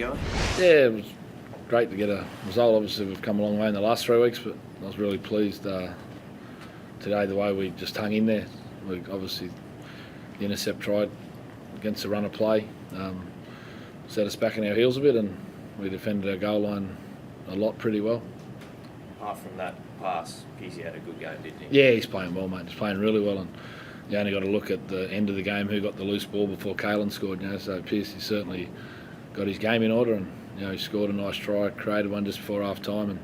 going? Yeah, it was great to get a result. Obviously, we've come a long way in the last 3 weeks, but I was really pleased today the way we just hung in there. We obviously the intercept tried against the run of play, set us back in our heels a bit, and we defended our goal line a lot pretty well. Apart from that pass, Peasy had a good game, didn't he? Yeah, he's playing well, mate. He's playing really well, and you only got to look at the end of the game who got the loose ball before Kalen scored. So Pearcey certainly got his game in order, and he scored a nice try, created one just before half time, and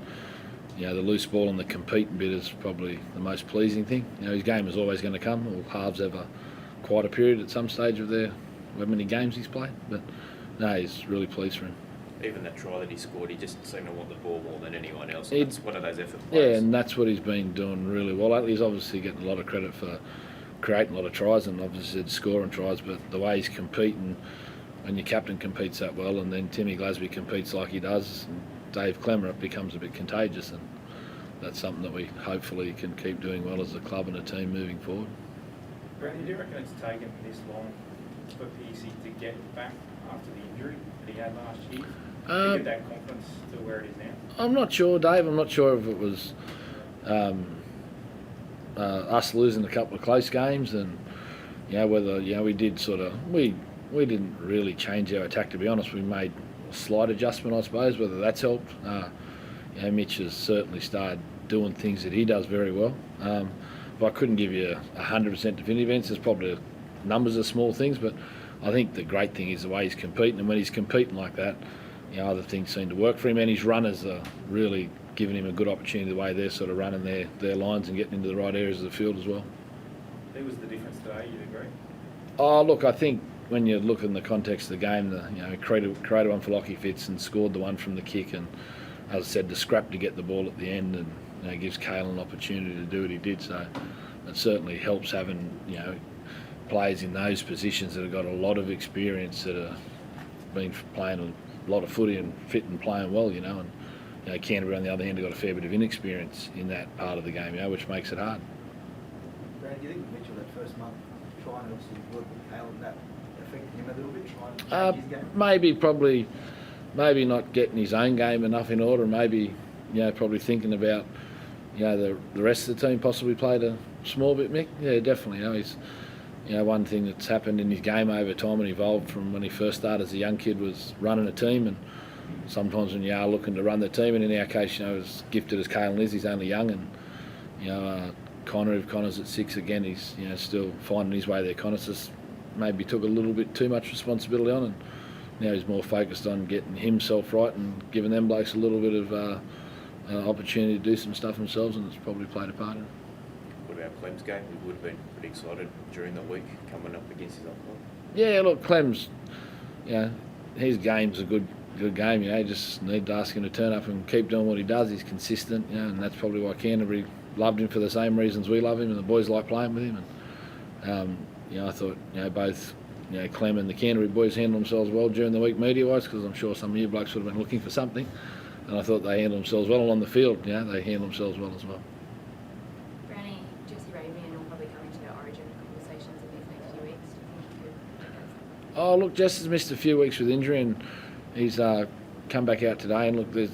the loose ball and the competing bit is probably the most pleasing thing. His game is always going to come. All halves have quite a period at some stage of their however many games he's played, but no, he's really pleased for him. Even that try that he scored, he just seemed to want the ball more than anyone else. It's one of those effort players. Yeah, and that's what he's been doing really well. He's obviously getting a lot of credit for creating a lot of tries and obviously scoring tries, but the way he's competing, when your captain competes that well, and then Timmy Glasby competes like he does, and Dave Clemmer, it becomes a bit contagious, and that's something that we hopefully can keep doing well as a club and a team moving forward. Brandon, do you reckon it's taken this long for Pearcey to get back after the injury that he had last year? To get that confidence to where it is now? I'm not sure, Dave. I'm not sure if it was us losing a couple of close games, and whether we did we didn't really change our attack, to be honest. We made a slight adjustment, I suppose, whether that's helped. Mitch has certainly started doing things that he does very well, but I couldn't give you 100% definitive answers. Probably numbers are small things, but I think the great thing is the way he's competing, and when he's competing like that, other things seem to work for him, and his runners are really giving him a good opportunity the way they're sort of running their lines and getting into the right areas of the field as well. Who was the difference today, you'd agree? Oh, look, I think when you look in the context of the game, he created one for Lockie Fitz and scored the one from the kick, and as I said, the scrap to get the ball at the end, and gives Kalen an opportunity to do what he did. So it certainly helps having players in those positions that have got a lot of experience, that have been playing a lot of footy and fit and playing well, and Canterbury on the other hand have got a fair bit of inexperience in that part of the game, which makes it hard. Brad, do you think Mitchell that first month trying to obviously work with Kalen, that affected him a little bit, trying to change his game? Maybe not getting his own game enough in order, maybe probably thinking about the rest of the team possibly played a small bit, Mick. Yeah, definitely. He's one thing that's happened in his game over time and evolved from when he first started as a young kid was running a team, and sometimes when you are looking to run the team, and in our case, as gifted as Kalen is, he's only young, and Connor's at 6 again, he's still finding his way there. Connor just maybe took a little bit too much responsibility on, and now he's more focused on getting himself right and giving them blokes a little bit of opportunity to do some stuff themselves, and it's probably played a part in it. What about Clem's game? We would have been pretty excited during the week coming up against his old club. Yeah, look, Clem's, his game's a good game. You just need to ask him to turn up and keep doing what he does. He's consistent, and that's probably why Canterbury loved him for the same reasons we love him, and the boys like playing with him. And I thought both Clem and the Canterbury boys handled themselves well during the week media-wise, because I'm sure some of you blokes would have been looking for something, and I thought they handled themselves well on the field. They handled themselves well as well. Brownie, Jesse Rabian will probably come into the Origin conversations in these next few weeks. Do you think you could? Oh, look, Jess has missed a few weeks with injury, and he's come back out today. And look,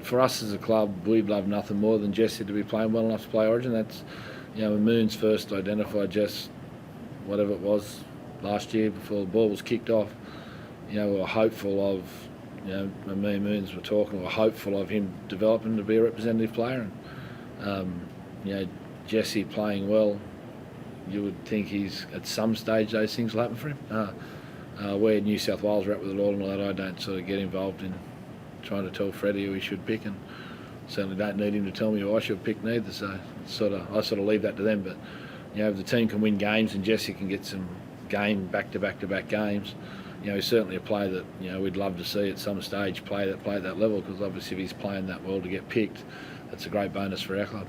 for us as a club, we'd love nothing more than Jesse to be playing well enough to play Origin. That's when Moons first identified Jess, whatever it was, last year before the ball was kicked off, we were hopeful of, when me and Moons were talking, we were hopeful of him developing to be a representative player. And, Jesse playing well, you would think he's, at some stage, those things will happen for him. Where New South Wales are at with it all and all that, I don't sort of get involved in trying to tell Freddie who he should pick, and certainly don't need him to tell me who I should pick neither, so I sort of leave that to them. But, if the team can win games and Jesse can get some back-to-back games, he's certainly a player that we'd love to see at some stage play at that level, because obviously if he's playing that well to get picked, that's a great bonus for our club.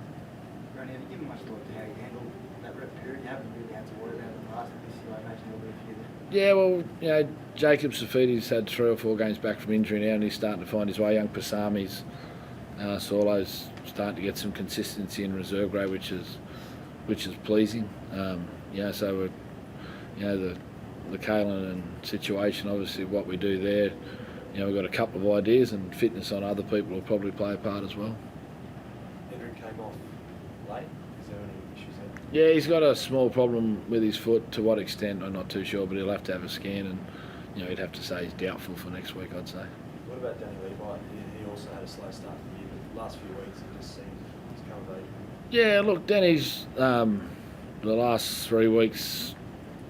Ronnie, have you given much thought to how you handle that rep period? You haven't really had to worry about it in the past, but this year I imagine there'll be a few there. Yeah, well, Jacob Safidi's had 3 or 4 games back from injury now, and he's starting to find his way. Young Pasami's, Solo's starting to get some consistency in reserve grade, which is pleasing. So we're, the Kalen and situation, obviously what we do there, we've got a couple of ideas, and fitness on other people will probably play a part as well. Henry came off late. Is there any issues there? Yeah, he's got a small problem with his foot. To what extent, I'm not too sure, but he'll have to have a scan, and he'd have to say he's doubtful for next week, I'd say. What about Denny? He also had a slow start to the year, but the last few weeks it just seemed to come of age. Yeah, look, Denny's the last 3 weeks,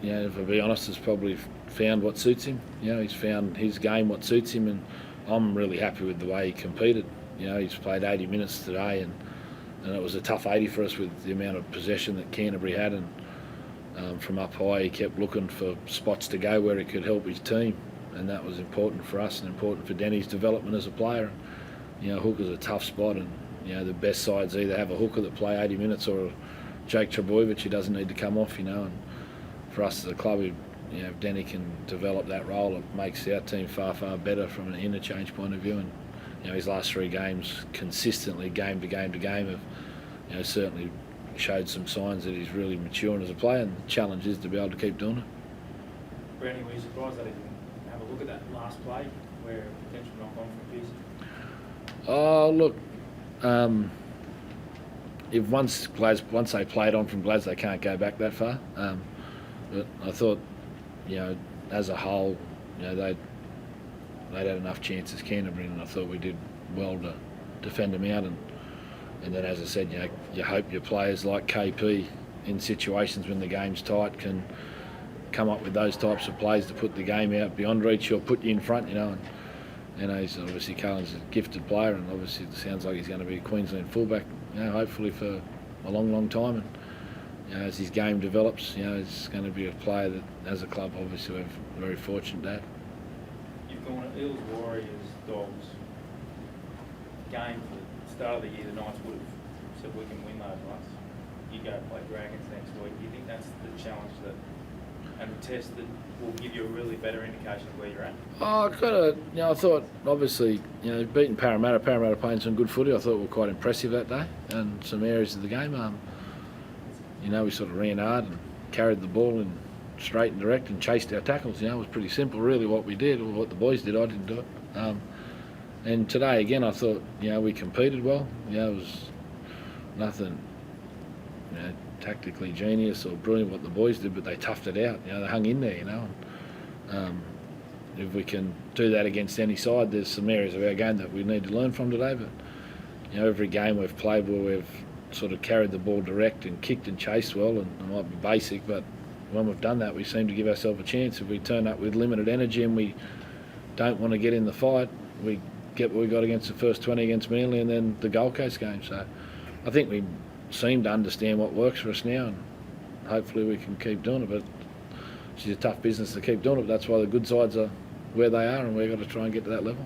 if I be honest, has probably found what suits him. He's found his game, what suits him, and I'm really happy with the way he competed. He's played 80 minutes today, and it was a tough 80 for us with the amount of possession that Canterbury had, and from up high he kept looking for spots to go where he could help his team, and that was important for us and important for Denny's development as a player. Hooker's a tough spot, and the best sides either have a hooker that play 80 minutes or Jake Trebojevic who doesn't need to come off, and for us as a club, if Denny can develop that role, it makes our team far, far better from an interchange point of view. And his last 3 games consistently, game to game to game, have certainly showed some signs that he's really maturing as a player, and the challenge is to be able to keep doing it. Brownie, were you surprised that he didn't have a look at that last play where potential knock-on from Pearson? Oh, look, if once they played on from Glads, they can't go back that far. But I thought, as a whole, they'd had enough chances, Canterbury, and I thought we did well to defend them out. And then, as I said, you hope your players like KP, in situations when the game's tight, can come up with those types of plays to put the game out beyond reach or put you in front, and he's obviously, Cullen's a gifted player, and obviously it sounds like he's going to be a Queensland fullback, hopefully for a long, long time. And as his game develops, he's going to be a player that, as a club, obviously we're very fortunate to have. You've gone at Eels, Warriors, Dogs. Game for the start of the year, the Knights would have said we can win those ones. You go play Dragons next week. Do you think that's the challenge and the test that will give you a really better indication of where you're at? I thought, obviously, beating Parramatta playing some good footy, I thought were quite impressive that day, and some areas of the game. We sort of ran hard and carried the ball in straight and direct and chased our tackles. It was pretty simple, really, what we did, or what the boys did. I didn't do it. And today, again, I thought, we competed well. It was nothing, tactically genius or brilliant what the boys did, but they toughed it out. They hung in there, if we can do that against any side, there's some areas of our game that we need to learn from today. But every game we've played where we've sort of carried the ball direct and kicked and chased well, and it might be basic, but when we've done that, we seem to give ourselves a chance. If we turn up with limited energy and we don't want to get in the fight, we get what we got against the first 20 against Manly and then the Gold Coast game. So I think we seem to understand what works for us now, and hopefully we can keep doing it. But it's a tough business to keep doing it. That's why the good sides are where they are, and we've got to try and get to that level.